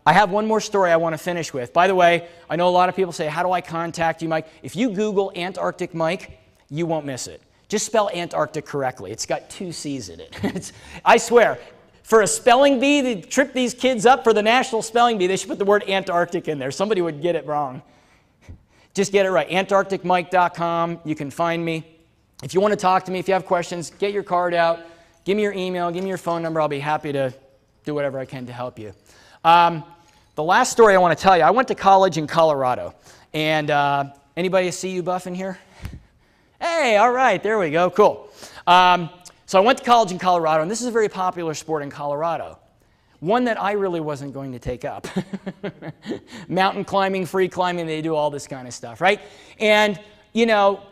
I have one more story I want to finish with. By the way, I know a lot of people say, how do I contact you, Mike? If you Google Antarctic Mike, you won't miss it. Just spell Antarctic correctly. It's got 2 C's in it. I swear, for a spelling bee to trip these kids up for the National Spelling Bee, they should put the word Antarctic in there. Somebody would get it wrong. Just get it right. AntarcticMike.com. You can find me. If you want to talk to me, if you have questions, get your card out. Give me your email. Give me your phone number. I'll be happy to do whatever I can to help you. The last story I want to tell you, I went to college in Colorado. And anybody see you buff in here? Hey, all right, there we go, cool. So I went to college in Colorado, and this is a very popular sport in Colorado. One that I really wasn't going to take up. Mountain climbing, free climbing, they do all this kind of stuff, right? And, you know,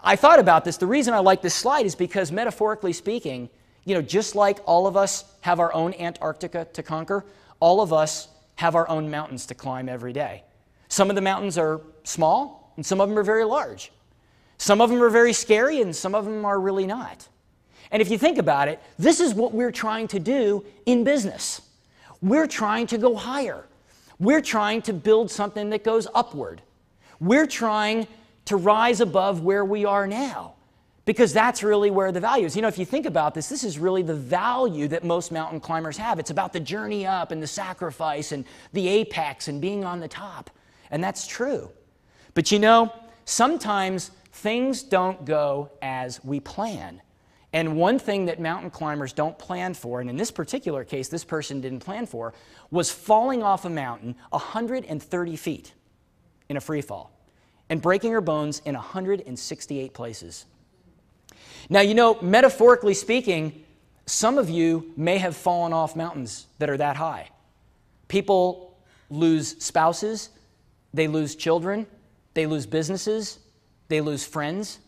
I thought about this. The reason I like this slide is because, metaphorically speaking, you know, just like all of us have our own Antarctica to conquer, all of us have our own mountains to climb every day. Some of the mountains are small, and some of them are very large. Some of them are very scary, and some of them are really not. And if you think about it, this is what we're trying to do in business. We're trying to go higher. We're trying to build something that goes upward. We're trying to rise above where we are now, because that's really where the value is. You know, if you think about this, this is really the value that most mountain climbers have. It's about the journey up and the sacrifice and the apex and being on the top. And that's true. But you know, sometimes things don't go as we plan. And one thing that mountain climbers don't plan for, and in this particular case, this person didn't plan for, was falling off a mountain 130 feet in a free fall and breaking her bones in 168 places. Now, you know, metaphorically speaking, some of you may have fallen off mountains that are that high. People lose spouses, they lose children, they lose businesses, they lose friends.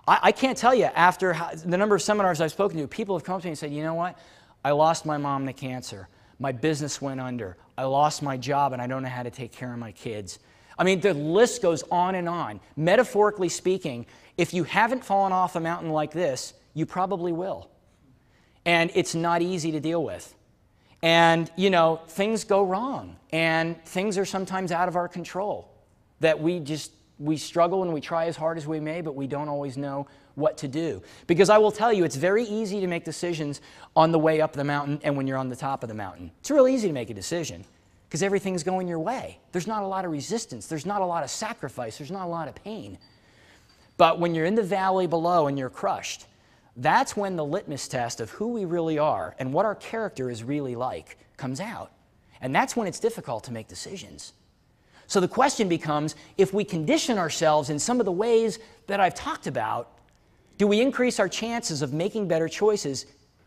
I can't tell you, after the number of seminars I've spoken to, people have come to me and said, you know what, I lost my mom to cancer. My business went under. I lost my job and I don't know how to take care of my kids. I mean, the list goes on and on. Metaphorically speaking, if you haven't fallen off a mountain like this, you probably will. And it's not easy to deal with. And, you know, things go wrong. And things are sometimes out of our control. That we struggle and we try as hard as we may, but we don't always know what to do. Because I will tell you, it's very easy to make decisions on the way up the mountain and when you're on the top of the mountain. It's real easy to make a decision because everything's going your way. There's not a lot of resistance. There's not a lot of sacrifice. There's not a lot of pain. But when you're in the valley below and you're crushed, that's when the litmus test of who we really are and what our character is really like comes out. And that's when it's difficult to make decisions. So the question becomes, if we condition ourselves in some of the ways that I've talked about, do we increase our chances of making better choices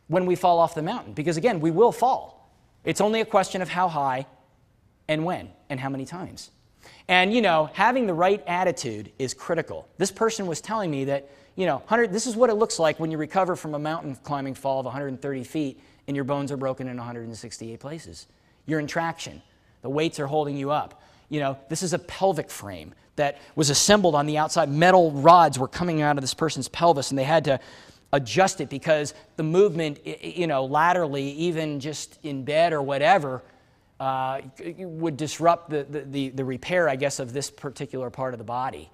when we fall off the mountain? Because again, we will fall. It's only a question of how high and when and how many times. And you know, having the right attitude is critical. This person was telling me that, you know, this is what it looks like when you recover from a mountain climbing fall of 130 feet and your bones are broken in 168 places. You're in traction. The weights are holding you up. You know, this is a pelvic frame that was assembled on the outside. Metal rods were coming out of this person's pelvis, and they had to adjust it because the movement, you know, laterally, even just in bed or whatever, would disrupt the repair, I guess, of this particular part of the body.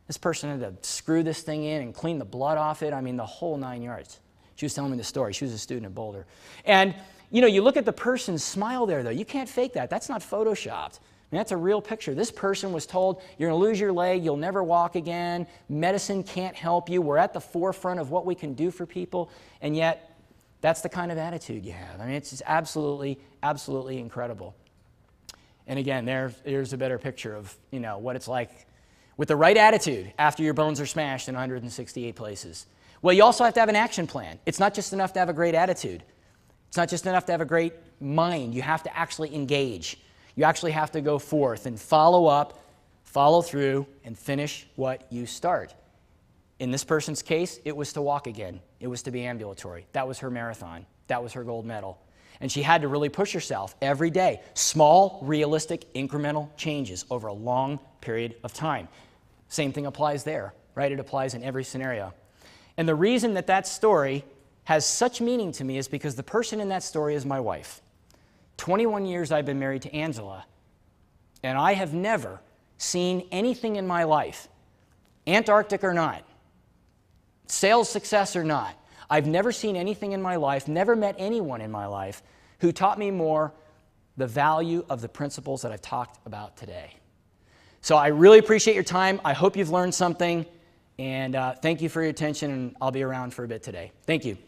This person had to screw this thing in and clean the blood off it. I mean, the whole 9 yards. She was telling me the story. She was a student at Boulder. And, you know, you look at the person's smile there, though. You can't fake that. That's not photoshopped. I mean, that's a real picture. This person was told, you're going to lose your leg, you'll never walk again, medicine can't help you, we're at the forefront of what we can do for people, and yet that's the kind of attitude you have. I mean, it's just absolutely, absolutely incredible. And again, there's a better picture of, you know, what it's like with the right attitude after your bones are smashed in 168 places. Well, you also have to have an action plan. It's not just enough to have a great attitude. It's not just enough to have a great mind. You have to actually engage. You actually have to go forth and follow up, follow through, and finish what you start. In this person's case, it was to walk again. It was to be ambulatory. That was her marathon. That was her gold medal. And she had to really push herself every day. Small, realistic, incremental changes over a long period of time. Same thing applies there, right? It applies in every scenario. And the reason that that story has such meaning to me is because the person in that story is my wife. 21 years I've been married to Angela, and I have never seen anything in my life, Antarctic or not, sales success or not, I've never seen anything in my life, never met anyone in my life who taught me more the value of the principles that I've talked about today. So I really appreciate your time. I hope you've learned something, and thank you for your attention, and I'll be around for a bit today. Thank you.